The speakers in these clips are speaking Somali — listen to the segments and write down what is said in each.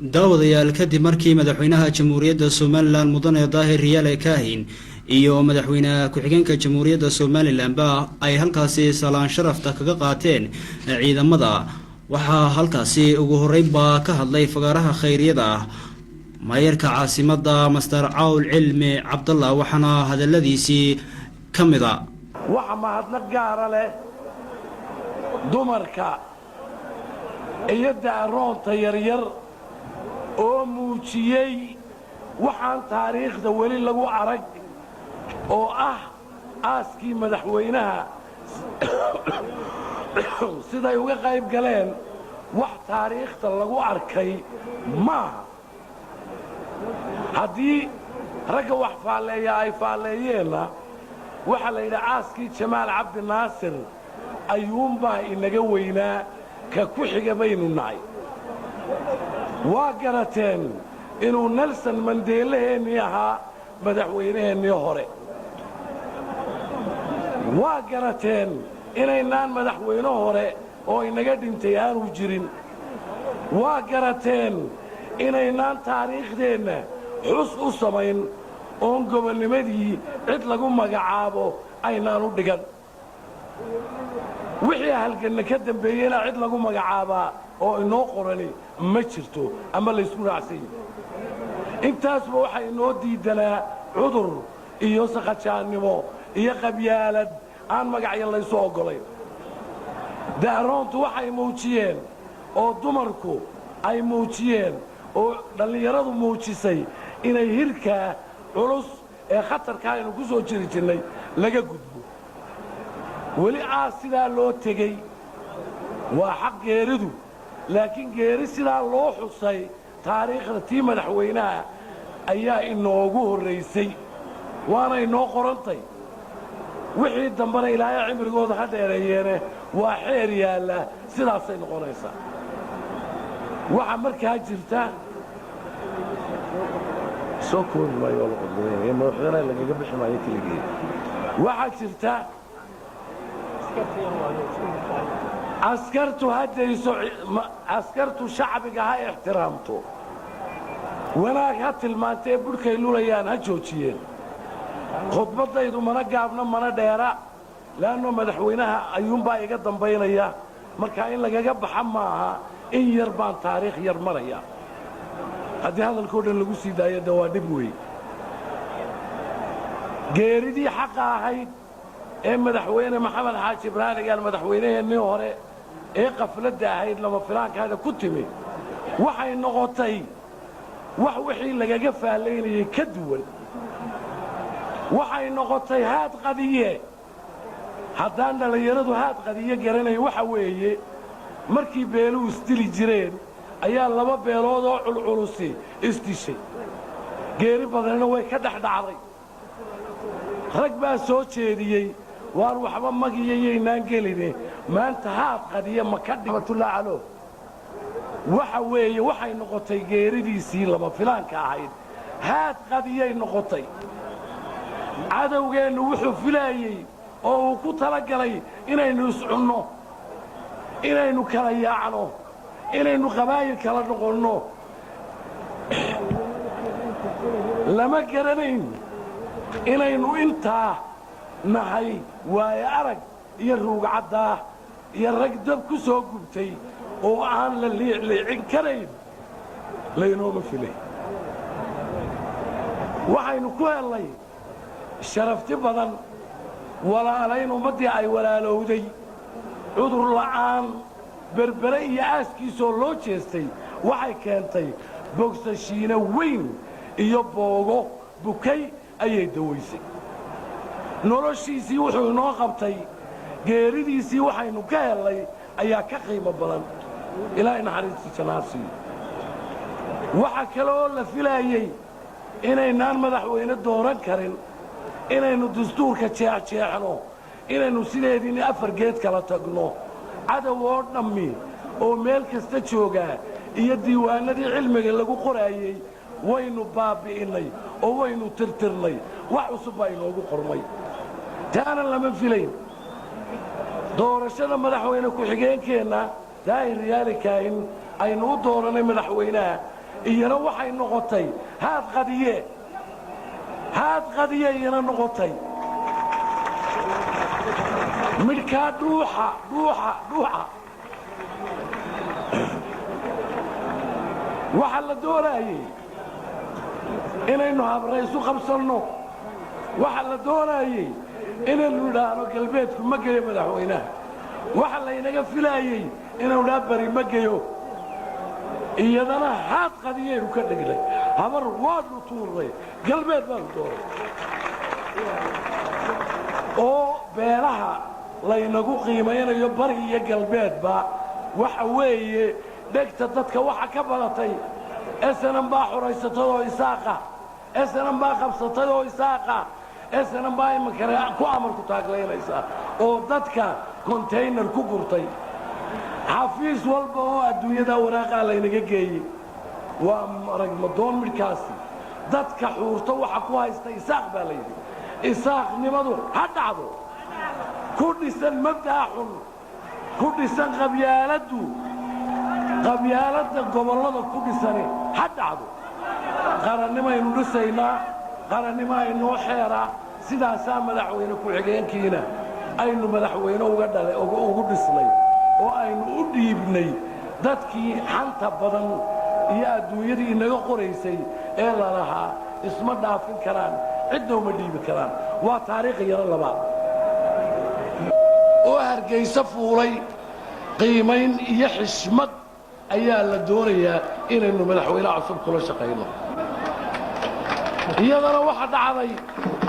daawadayaal kadib markii madaxweynaha jamhuuriyadda Soomaaliland mudane Daahir Riyaale Kaahin iyo madaxweynaha ku-xigeenka jamhuuriyadda Soomaaliland ay halkaasi salaan sharafta kaga qaateen ciidamada waxaa halkaasi ugu horeynba ka hadlay fagaaraha khayriyada maayarka caasimadda Master Cawl Cilmi Cabdallah waxana hadaladiisii kamida waxa mahadnaq gaar ah leh dumarka iyo daaroonta yaryar oo muujiyay waxaan taariikhda weli lagu arag oo ah aaskii madaxweynaha siday uga qayb galeen wax taariikhda lagu arkay maaha haddii ragga wax faalleeya ay faalleeyeenna waxaa la yidhi aaskii Jamaal Cabdi Naasir ayuunbaa inaga weynaa ka ku xiga baynu nahay waa garateen inuu Nelson Mandela ahaa madaxweynaheennii hore waa garateen inaynaan madaxweyne hore oo inaga dhintay aanu jirin waa garateen inaynaan taariikhdeenna xus u samayn oon gobonnimadii cid lagu magacaabo aynaan u dhigan wixii halganna ka dambeeyeyna cid lagu magacaabaa oo inoo qorani ma jirto ama la isku raacsan intaasba waxay inoo diidanaa cudur iyo saqajaannimo iyo qabyaalad aan magacyo laysu oggolayn daaroontu waxay muujiyeen oo dumarku ay muujiyeen oo dhallinyaradu muujisay inay hirkaa culus ee khatarkaa aynu ku soo jiri jirnay laga gudbo weli sidaa loo tegey waa xaq geeridu laakiin geeri sidaa loo xusay taariikhda tii madaxweynaha ayaa inoogu horraysay waana inoo qorantay wixii dambana ilaahay cimrigooda ha dheereeyeene waa xeer yaalla sidaasay noqonaysaa waxaa markaa jirta soo koobi maayo la qodobay madaxweynaha lagaga bixi maayo keligeed waxaa jirta askartu shacbiga ha ixtiraamto wanaag ha tilmaantee budhkay lulayaan ha joojiyeen khudbaddaydu mana gaabna mana dheera laanno madaxweynaha ayuunbaa iga dambaynaya markaa in lagaga baxa maaha in yar baan taariikh yar maraya haddii hadalkoo dhan lagu sii daayo de waa dhib wey geeridii xaqa ahayd ee madaxweyne maxamed xaaji ibraahim cigaal madaxweynaheennii hore ee qafladda ahayd lama filaankaada ku timi waxay noqotay wax wixii lagaga faallaynayay ka duwan waxay noqotay haad qadiye haddaan dhallinyaradu haad qadiye garanayn waxa weeye markii beeluhu isdili jireen ayaa laba beelood oo culculusi isdishay geeri badanina way ka dhex dhacday rag baa soo jeediyey waan waxba magiyayaynaan geline maanta haad qadiye ma ka dhimatullah calo waxa weeye waxay noqotay geeridiisii lama filaanka ahayd haad qadiyay noqotay cadowgeennu wuxuu filaayey oo uu ku talagalay inaynu iscunno inaynu kala yaacno inaynu qabaayil kala noqonno lama garanayn inaynu intaa nahay waayo arag iyo ruugcaddaa iyo rag dab ku soo gubtay oo aan la liicliicin karayn laynooma filay waxaynu ku hellay sharafti badan walaalayn ummaddii ay walaalowday cudur la'aan berbere iyo aaskiisoo loo jeestay waxay keentay bogsashiino weyn iyo boogo bukay ayay dawaysay noloshiisii wuxuu inoo qabtay geeridiisii waxaynu ka helnay ayaa ka qiimo badan ilaahay naxariistii jannaa siiyo waxa kale oo la filaayey inaynaan madaxweyne dooran karin inaynu dastuurka jeexjeexno inaynu sideediina afar geed kala tagno cadow oo dhammi oo meel kasta joogaa iyo diiwaanadii cilmiga lagu qoraayey waynu baabi'innay oo waynu tirtirnay wax cusub baa inoogu qormay taana lama filayn doorashada madaxweyne ku-xigeenkeenna daahir riyaali kaahin aynu u doorannay madaxweynaha iyana waxay noqotay haad qadiye iyana noqotay midhkaa dhuuxa waxaa la doonaayey inaynu habraysu qabsanno waxaa la doonaayey inaynu idhaahno galbeedku ma geyo madaxweynaha waxa laynaga filaayey inaynu idhaa bari ma geyo iyadana haad qadiyaynu ka dhignay habar waadnu tuurnay galbeed baanu dooray oo beelaha laynagu qiimaynayo bari iyo galbeedba waxa weeye dhegta dadka waxa ka badatay esanan baa xoraysatay oo isaaqa esanan baa qabsatay oo isaaqa esanan baa imankale ku amarku taaglaynaysaa oo dadka kontaynar ku gurtay xafiis walba oo adduunyada waraaqaa laynaga geeyey waa maragmadoon midhkaasi dadka xuurta waxa ku haysta isaaq baa layidhi isaaqnimadu ha dhacdo ku dhisan mabda'a xun ku dhisan qabyaaladda gobollada ku dhisani ha dhacdo qarannimaynu dhisaynaa qarannimaa inoo xeera sidaasaa madaxweyne ku-xigeenkiina aynu madaxweyne ugu dhisnay oo aynu u dhiibnay dadkii xanta badan iyo adduunyadii inaga qoraysay ee lalahaa isma dhaafin karaan cidna uma dhiibi karaan waa taariikh yaro labaad oo hargayso fuulay qiimayn iyo xishmad ayaa la doonayaa inaynu madaxweyne cusub kula shaqayno iyadana waxa dhacday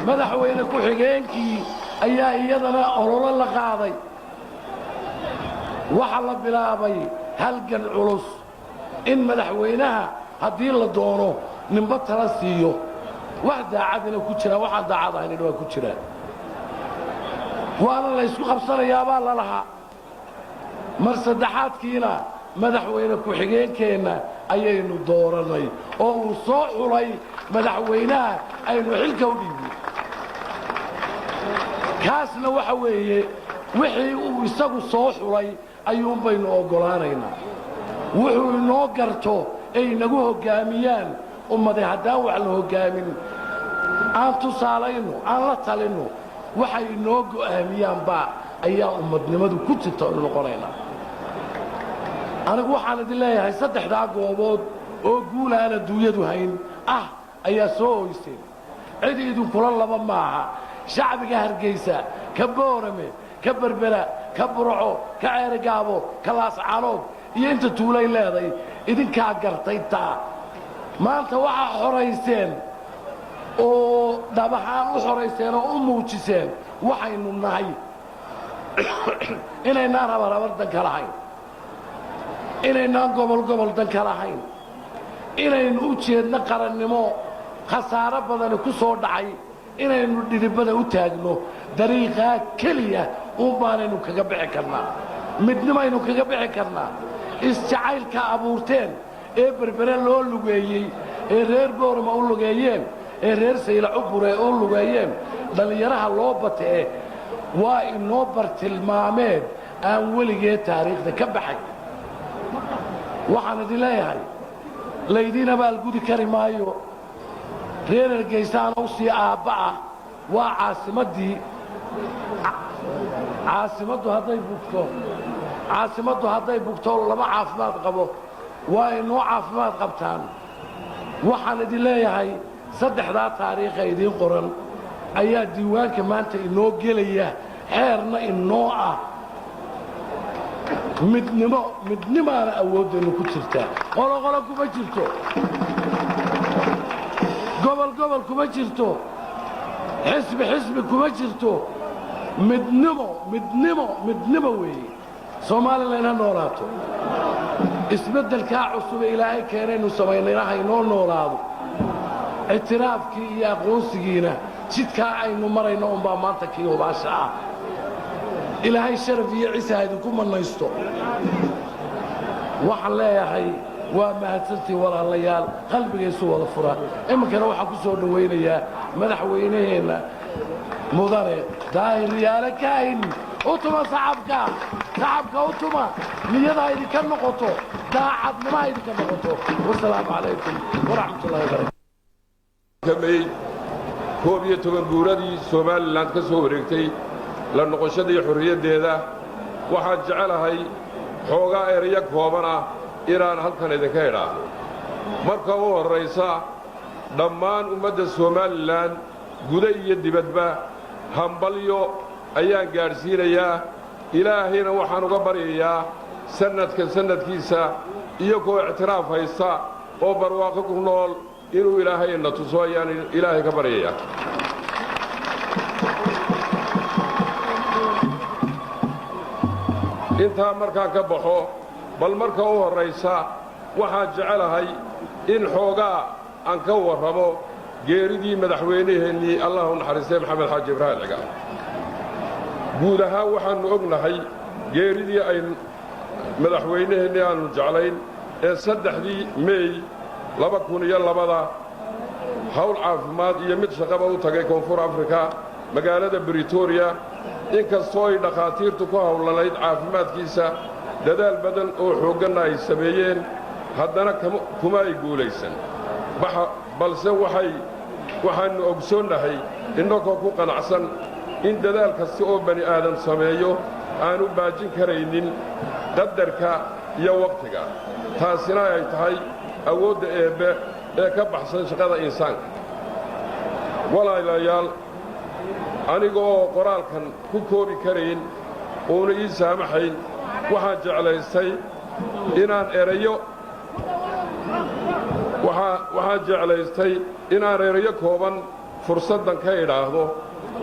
madaxweyne ku-xigeenkii ayaa iyadana ololo la qaaday waxa la bilaabay halgan culus in madaxweynaha haddii la doono ninba tala siiyo wax daacadina ku jira waxaan daacad ahayn waa ku jiraan waana la isku qabsanayaabaa la lahaa mar saddexaadkiina madaxweyne ku-xigeenkeenna ayaynu doorannay oo uu soo xulay madaxweynaha aynu xilka u dhiibnay kaasna waxa weeye wixii uu isagu soo xulay ayuunbaynu oggolaanaynaa wuxuu inoo garto ay nagu hoggaamiyaan ummade haddaan wax la hoggaamin aan tusaalayno aan la talinno waxay inoo go'aamiyaanbaa ayaa ummadnimadu ku jirta inu noqonaynaa anigu waxaan idin leeyahay saddexdaa goobood oo guul aan adduunyadu hayn ah ayaa soo hoyseen cid idinkula laba maaha shacbiga hargaysa ka boorame ka berbera ka burco ka ceerigaabo ka laascanood iyo inta tuulay leeday idinkaa gartay taa maanta waxaa xorayseen oo dhabahaan u xorayseen oo u muujiseen waxaynu nahay inaynaan rabarhabar danka lahayn inaynaan gobol danka lahayn inaynu u jeedno qarannimo khasaaro badani ku soo dhacay inaynu dhidibada u taagno dariiqaa keliya uun baanaynu kaga bixi karnaa midnimaynu kaga bixi karnaa isjacaylka abuurteen ee berbere loo lugeeyey ee reer boorama u lugeeyeen ee reer saylac u buree u lugeeyeen dhallinyaraha loo batee waa inoo bartilmaameed aan weligee taariikhda ka baxay waxaan idin leeyahay laydiin abaalgudi kari maayo reer hargaysaana u sii aabba ah waa caasimaddii caasimaddu hadday bugto lama caafimaad qabo waa inoo caafimaad qabtaan waxaan idin leeyahay saddexdaa taariikha idiin qoran ayaa diiwaanka maanta inoo gelaya xeerna inoo ah midnimaana awooddeennu ku jirtaa qoloqolo kuma jirto gobol kuma jirto xisbi kuma jirto midnimo weeye Soomaaliland ha noolaato isbeddelkaa cusub ilaahay keenaynu samaynayna haynoo noolaado اعترافكي iyo aqoonsigiina jidka aynu marayno baa maanta kii hubaasha ah ilaahay sharaf iyo ciise ku manaysto waxaan leeyahay waa mahadsantii walaalayaal qalbigaysu wada fura iminkana waxaan ku soo dhaweynayaa madaxweynaheena mudane daahir yaale kaahin utuma shacabka utuma niyada idinka noqoto daacadnimo idinka noqoto wassalaamu calaykum waraxmatullaahi wabarakaatuh كمي كوبية تبنبورادي سوماليلاند كسو wareegtay la noqoshadii xorriyadeeda waxa jecelahay xooga ereya koobana inaan halkan idinka idhaahdo marka uu horeysa dhammaan ummadda Soomaaliland guud iyo dibadba hambalyo ayaan gaarsiinayaa ilaahayna waxaan uga baryayaa sanadkiisa iyo koo ictiraaf haysta oo barwaaqo ku nool inuu ilaahay na tuso ayaan ilaahay ka baryayaa inta markaan ka baxo bal marka uu horeysa waxa jecelahay in xoogaa aan ka warramo geeridii madaxweynaheennii Allahu naxariistay Maxamed Xaaji Ibraahim Cigaal guud ahaan waxaanu ognahay geeridii ay madaxweynaheennii aanu jeclayn ee 3 May 2002 hawl caafimaad iyo mid shaqaba u tagay Koonfur Afrika magaalada Pretoria inkastoo ay dhaqaatiirtu ku hawlanayd caafimaadkiisa dadaal badan oo xooggan ay sameeyeen haddana kuma ay guulaysan balse waxaanu ogsoonahay innagoo ku qanacsan in dadaal kasta oo bani aadam sameeyo aanu baajin karaynin qadarka iyo waqtiga taasina ay tahay awoodda eebbe ee ka baxsan shaqada insaanka walaalayaal anigoo qoraalkan ku koobi karayn oona ii saamaxayn waxaan jeclaystay inaan erayo kooban fursaddan ka idhaahdo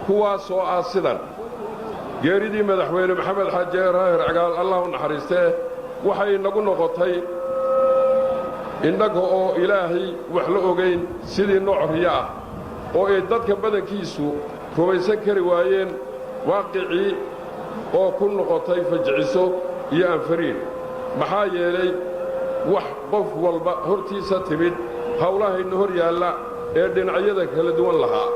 kuwaasoo ah sidan geeridii madaxweyne maxamed xaaji ibraahim cigaal allah u naxariistee waxay nagu noqotay innaga oo ilaahay wax la ogayn sidii nooc riyo ah oo ay dadka badankiisu rumaysan kari waayeen waaqicii oo ku noqotay fajiciso iyo anfariin maxaa yeelay wax qof walba hortiisa timid hawlahayna hor yaalla ee dhinacyada kala duwan lahaa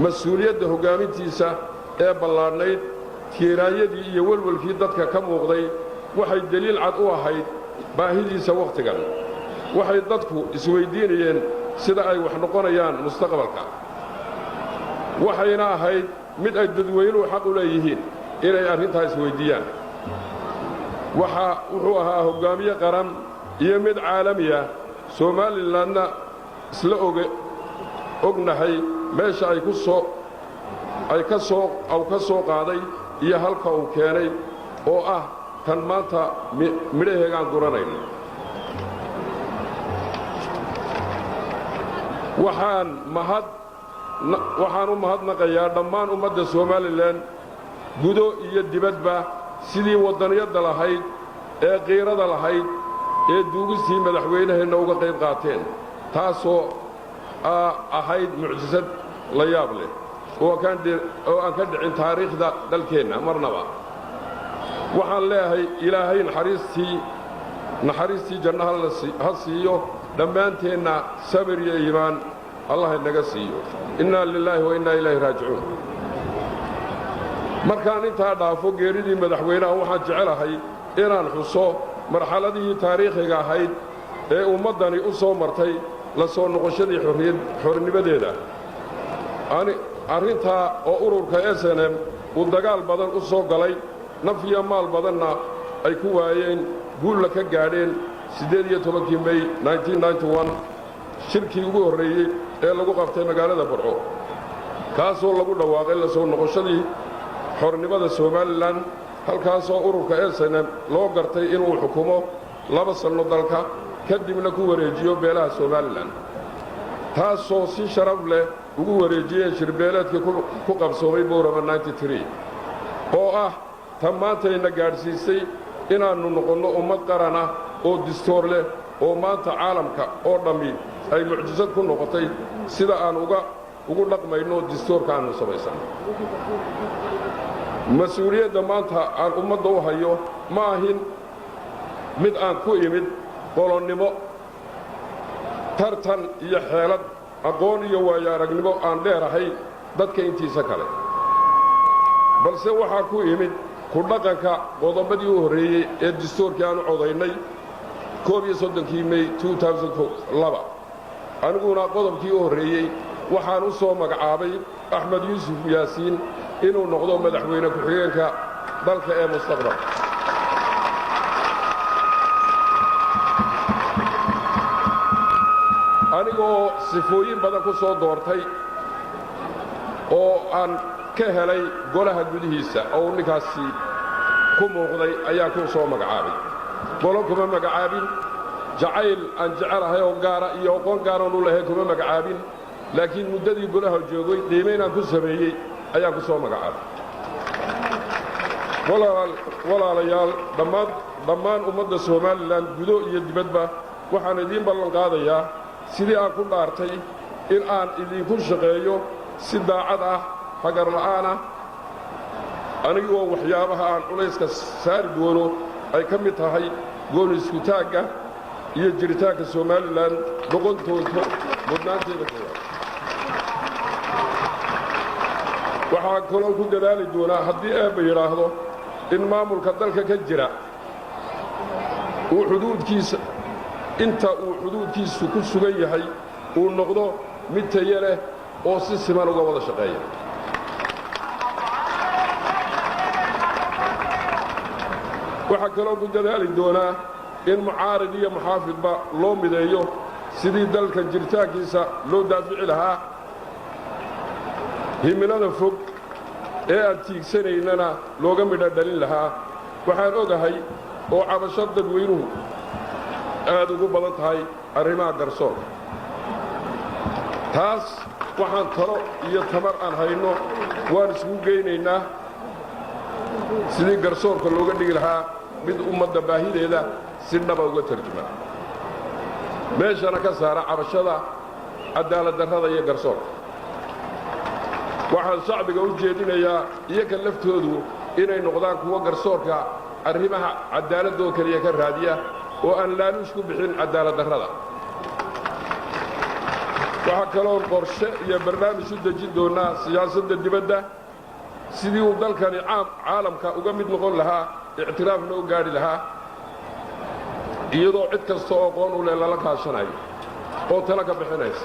mas-uuliyadda hoggaamintiisa ee ballaadhnayd tiiraayadii iyo welwelkii dadka ka muuqday waxay deliil cad u ahayd baahidiisa wakhtigan waxay dadku isweyddiinayeen sida ay wax noqonayaan mustaqbalka waxayna ahayd mid ay dadweynuhu xaq u leeyihiin inay arrintaa isweyddiiyaan wuxuu ahaa hoggaamiye qaran iyo mid caalamiya Soomaalilandna isla ognahay meesha ay ka soo qaaday iyo halka uu keenay oo ah tan maanta midhaheegaan guranayno waxaan u mahadnaqayaa dhammaan ummadda Soomaaliland gudo iyo dibadba sidii waddaniyadda lahayd ee qiirada lahayd ee duugistii madaxweynaheenna uga qayb qaateen taasoo ahayd mucjisad la yaab leh oo aan ka dhicin taariikhda dalkeenna marnaba waxaan leeyahay ilaahay naxariistii jannaha ha siiyo dhammaanteenna sabir iyo iimaan allah inaga siiyo innaa lilaahi wa innaa ilayhi raajicuun markaan intaa dhaafo geeridii madaxweynaha waxaan jecelahay inaan xuso marxaladihii taariikhiga ahayd ee ummaddani u soo martay la soo noqoshadii xornimadeeda arrintaa oo ururka SNM uu dagaal badan u soo galay naf iyo maal badanna ay ku waayeen guulla ka gaadheen 18 May 1991 shirkii ugu horreeyey ee lagu qabtay magaalada Burco kaasoo lagu dhawaaqay la soo noqoshadii xornimada Soomaaliland halkaasoo ururka SNM loo gartay inuu xukumo 2 sano dalka kadibna ku wareejiyo beelaha Soomaaliland taasoo si sharaf leh ugu wareejiyeen shirbeeleedkii ku qabsoomay boorama 93 oo ah tan maantayna gaadhsiisay inaannu noqonno ummad qaran ah oo dastuur leh oo maanta caalamka oo dhammi ay mucjisad ku noqotay sida aan ugu dhaqmayno dastuurka aanu samaysanno mas-uuliyadda maanta aan ummadda u hayo ma ahin mid aan ku imid qolonnimo tartan iyo xeelad aqoon iyo waayo aragnimo aan dheerahay dadka intiisa kale balse waxaa ku imid ku dhaqanka qodobadii u horreeyey ee dastuurkii aanu codaynay 31 May 2002 aniguna qodobkii u horreeyey waxaan u soo magacaabay Axmed Yuusuf Yaasiin inuu noqdo madaxweyne ku-xigeenka dalka ee mustaqbalka anigoo sifooyin badan ku soo doortay oo aan ka helay golaha gudihiisa oo ninkaasi ku muuqday ayaa ku soo magacaabay golo kuma magacaabin jacayl aan jecelahay oo gaara iyo aqoon gaaran u lahayn kuma magacaabin laakiin muddadii golaha joogay qiimayn aan ku sameeyey ayaan ku soo magacaabay walaalayaal dhammaan ummadda Soomaaliland gudo iyo dibadba waxaan idiin ballan qaadayaa sidii aan ku dhaartay in aan idinku shaqeeyo si daacad ah hagar la'aan ah anigoo waxyaabaha aan culayska saari doono ay ka mid tahay gool isku taagga iyo jiritaanka Soomaaliland noqontooda mudnaanteeda koowaad waxaan kaloo ku dadaali doonaa haddii eebba yidhaahdo in maamulka dalka ka jira uu xuduudkiisa inta uu xuduudkiisu ku sugan yahay uu noqdo mid tayo leh oo si siman uga wada shaqeeya waxaa kaloo ku dadaali doonaa in mucaarid iyo muxaafidba loo mideeyo sidii dalka jiritaankiisa loo daafici lahaa himilada fog ee aan tiigsanaynana looga midho dhalin lahaa waxaan ogahay oo cabasho dadweynuhu aad ugu badan tahay arrimaha garsoorka taas waxaan talo iyo tamar aan hayno waan isugu geynaynaa sidii garsoorka looga dhigi lahaa mid ummadda baahideeda si dhaba uga tarjuma meeshana ka saara cabashada cadaalad darrada iyo garsoorka waxaan shacbiga u jeedinayaa iyaga laftoodu inay noqdaan kuwa garsoorka arrimaha cadaaladoo kaliya ka raadiya oo aan laaluush ku bixin cadaalad darrada waxaa kaloo qorshe iyo barnaamij u dejin doonaa siyaasadda dibadda sidii uu dalkani caalamka uga mid noqon lahaa ictiraafna u gaadhi lahaa iyadoo cid kasta oo aqoon u leh lala kaashanayo oo tala ka bixinaysa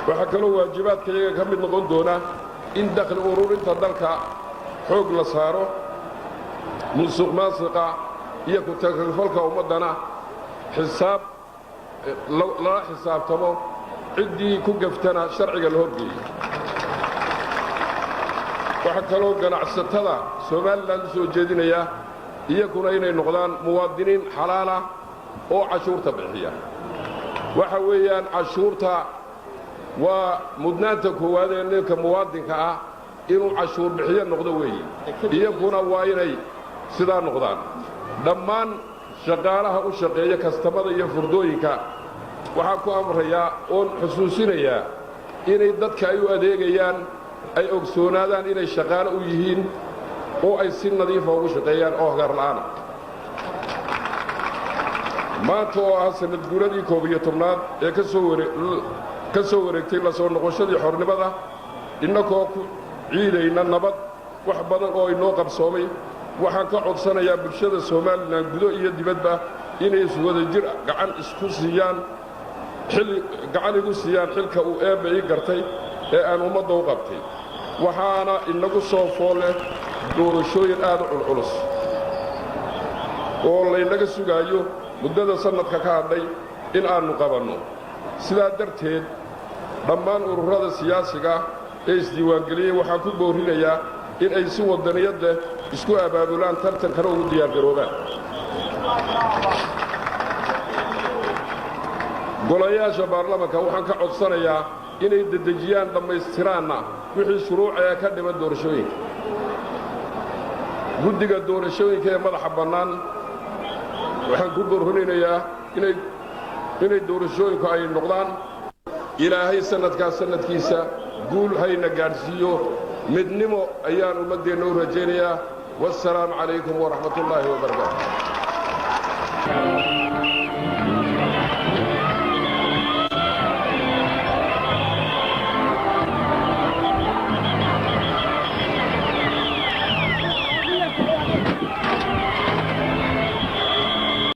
waxaa kaloo waajibaadka iyaga ka mid noqon doona in dakhli ururinta dalka xoog la saaro musuq maasuqa iyo ku tagrifalka ummaddana lala xisaabtamo ciddii ku gaftana sharciga la horgeeyo waxaa kaloo ganacsatada Soomaaliland u soo jeedinaya iyaguna inay noqdaan muwaadiniin xalaal ah oo cashuurta bixiya waxa weeyaan cashuurta waa mudnaanta koowaad ee ninka muwaadinka ah inuu cashuur bixiyo noqdo weeye iyaguna waa inay sidaa noqdaan dhammaan shaqaalaha u shaqeeya kastamada iyo furdooyinka waxaan ku amrayaa oon xusuusinayaa inay dadka ay u adeegayaan ay ogsoonaadaan inay shaqaale u yihiin oo ay si nadiifa ugu shaqeeyaan oo hagar la'aana maanta oo ah sanad guuradii 11aad ee ka soo wareegtay la soo noqoshadii xornimada innagoo ku ciidayna nabad wax badan oo inoo qabsoomay waxaan ka codsanayaa bulshada Soomaaliland gudo iyo dibadba inay iswada jir gacan igu siiyaan xilka uu eebba ii gartay ee aan ummadda u qabtay waxaana inagu soo foole doorashooyin aad u culculus oo laynaga sugaayo muddada sanadka ka hadhay in aanu qabanno sidaa darteed dhammaan ururada siyaasiga ee isdiiwaangeliyey waxaan ku boorinayaa in ay si wadaniyad leh isku abaabulaan tartankana ugu diyaargaroobaan golayaasha baarlamaanka waxaan ka codsanayaa inay dedejiyaan dhammaystiraanna wixii shuruucaya ka dhiman doorashooyinka guddiga doorashooyinka ee madaxa bannaan waxaan ku boorhorinayaa inay doorashooyinku ay noqdaan ilaahay sannadkaas sannadkiisa guul hayna gaadhsiiyo midnimo ayaan ummaddeenna u rajaynayaa wassalaamu calaykum waraxmatullaahi wabarakaatu